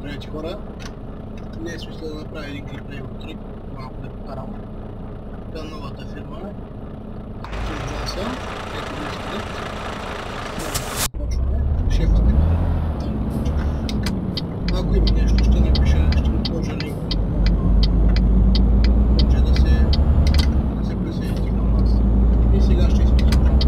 приятели хора. Днес мисля да направя един геймплей от трик, малко да покарам. Към новата фирма. Чуждаса. Ето го изглед. Започваме. Шефът е. Ако има нещо, ще напиша, ще го сложа линк. Може да се присъедините към нас. И сега ще изпитам.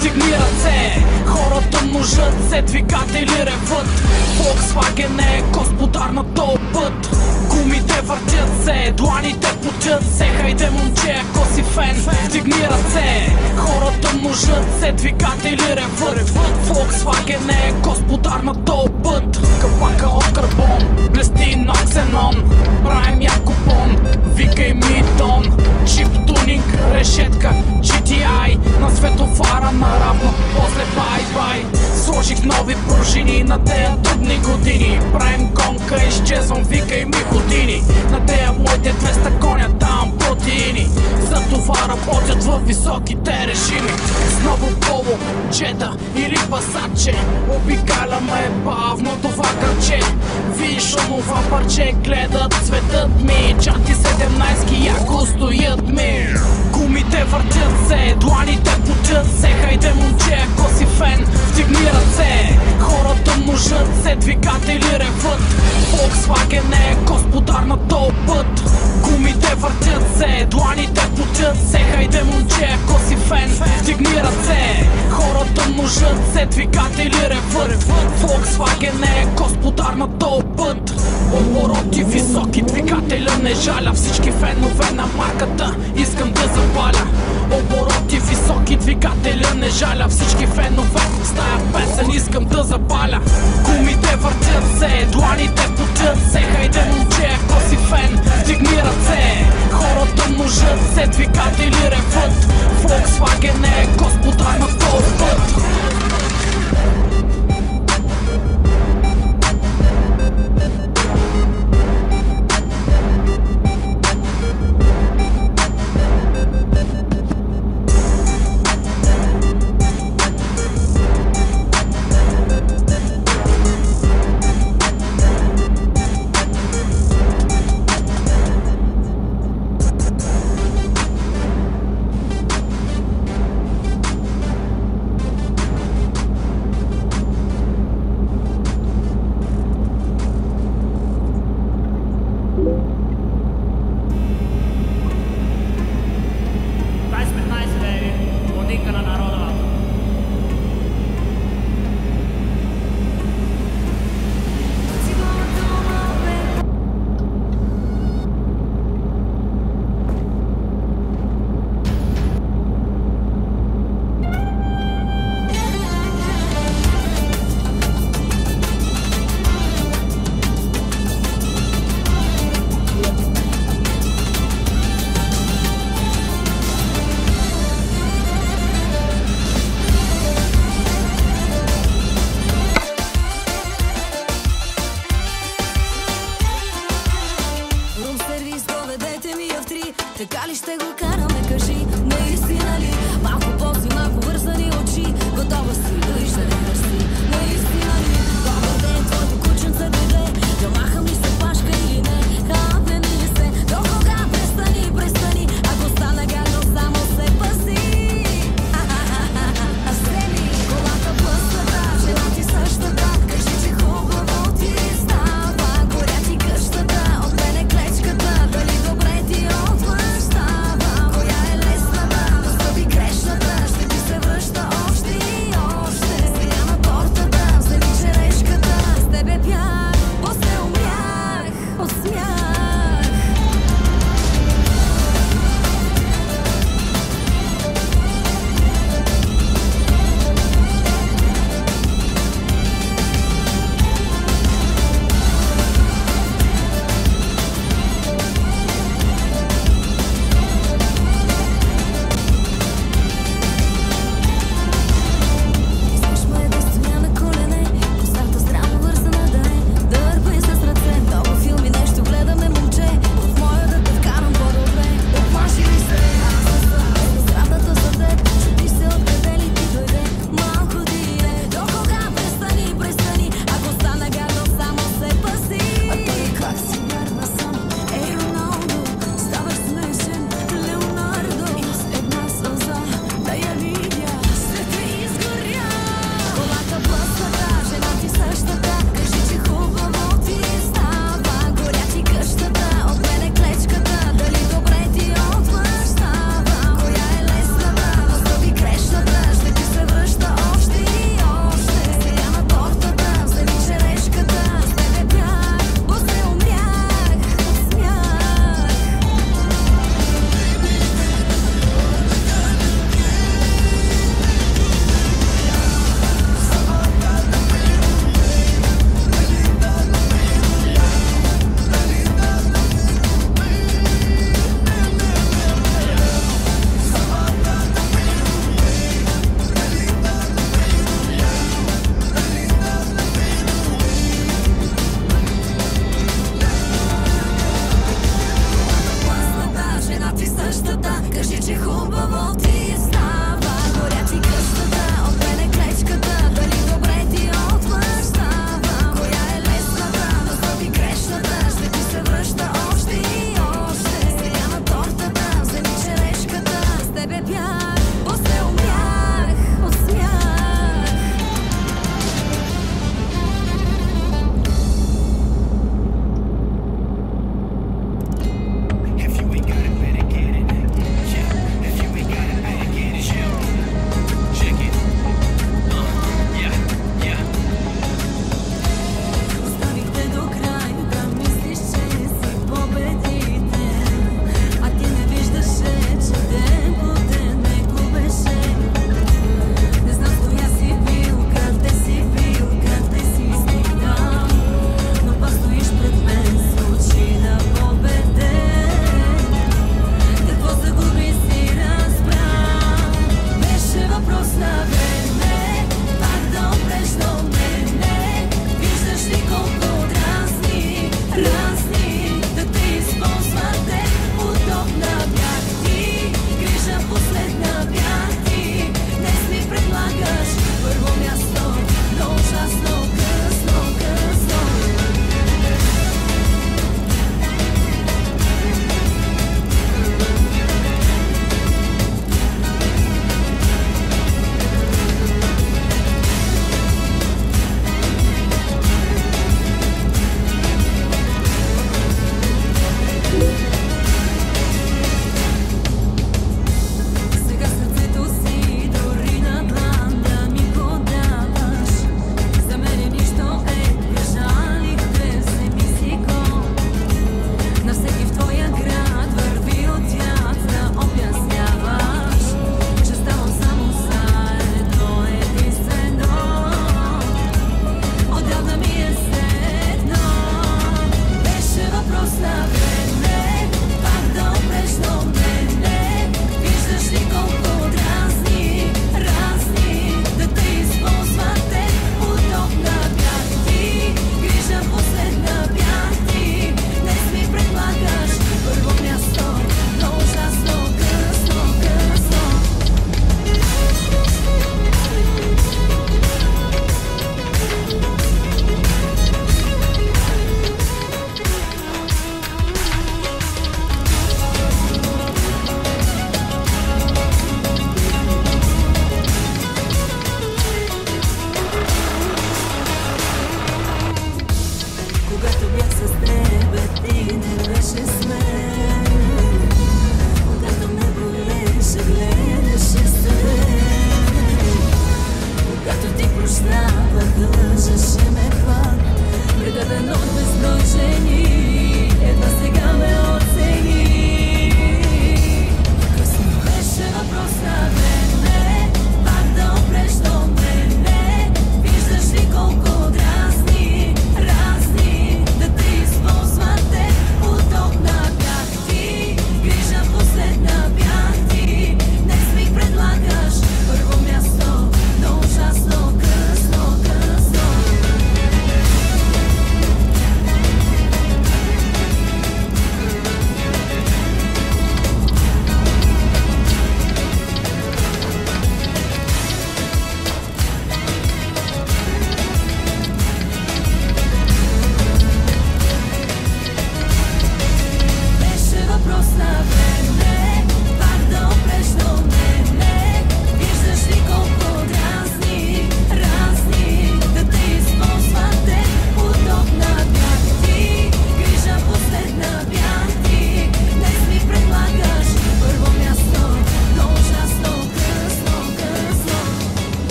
Вдигни ръце, хората множат се, двигатели ревът. Volkswagen е господар на този път. Гумите въртят се, дланите потят се. Хайде момче, ако си фен, вдигни ръце. Хората множат се, двигатели ревът. Volkswagen е господар на този път. Капака от карбон, блести на ксенон. Правим якопон, викай ми тон. Чип тунинг, решетка, GTI. На светофара наравно, после бай-бай. Сложих нови пружини на тея трудни години. Правим гонка, изчезвам, викай ми години. На тея моите 200 коня, там протеини. За това работят във високите режими. С ново поло, джета или пасаче. Обикаляме бавно това гърче. Виж онова парче, гледат цветът ми. Чати 17 яко стоят ми. Гумите въртят се, дланите потят се. Хайде момче, ако си фен, вдигни ръце. Хората множат се, двигатели ревът. Volkswagen е господар на този път. Гумите въртят се, дланите потят се. Хайде момче, ако си фен, вдигни ръце. Хората множат се, двигатели ревът. Volkswagen е господар на този път. Обороти високи, двигателя не жаля. Всички фенове на марката искам да запаля. Обороти високи, двигателя не жаля. Всички фенове с тая песен искам да запаля. Гумите въртят се, дланите потят се. Хайде момче, ако си фен, вдигни ръце. Хората множат се, двигатели ревът. Volkswagen е господар на този път.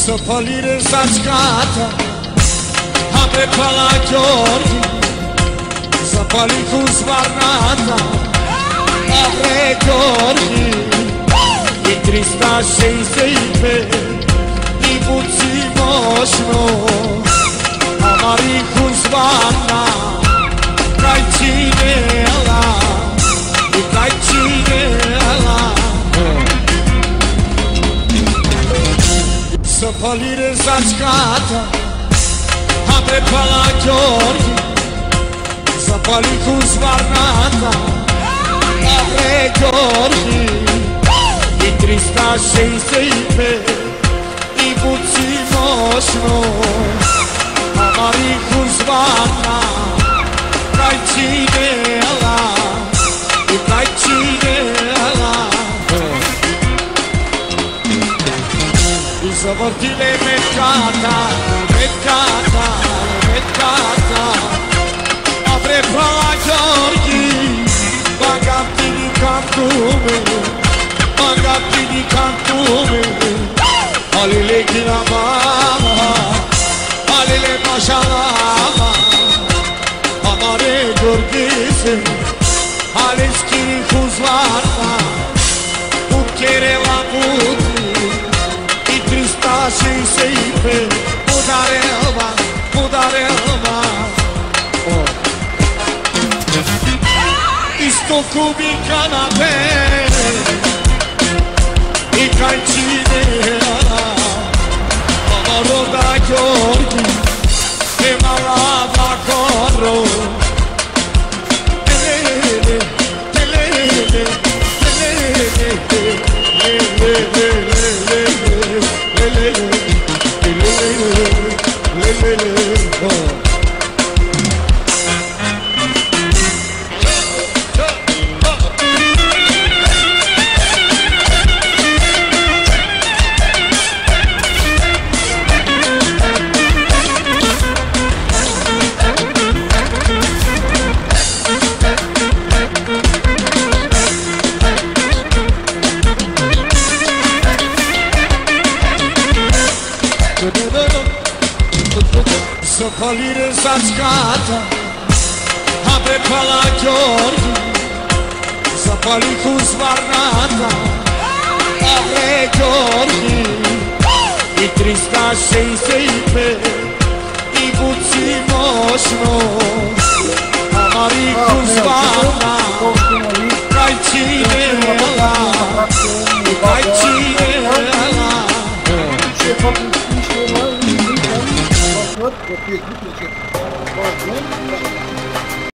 Zapalire zaczkata, apre pala Gheorghi, zapali cu zvarnata, apre Gheorghi, i trista și seipe, i puci moșno, amari cu zvarna, cai cine ala, i cai cine ala. Zapalire zaczkata, apre pala Gheorghi, zapali cu zvarnata, apre Gheorghi, i trista și seipe, i puci moșno, amari cu zvarna, cai cine ala, i cai cine ala. Zavrtile metkata, metkata, metkata, apre pala Gheorghi, bagati di cantume, bagati di cantume, alile ghina mama, alile mașalama, amare Gheorghise, ale schiri cu zvarna, putere la puti, trista și seipe, mudareva, mudareva. Isto cu mi canapé, i cai cine ala, amaro da Gheorghi, e malava corro. Telele, telele, Zapalire zaczkata, apre pala Gheorghi, zapali cu zvarnata, apre Gheorghi, i trista și seipe, i puci moșno, amari cu zvarna, cai cine ala, cai cine ala. Вот, вот есть выключить. Вот,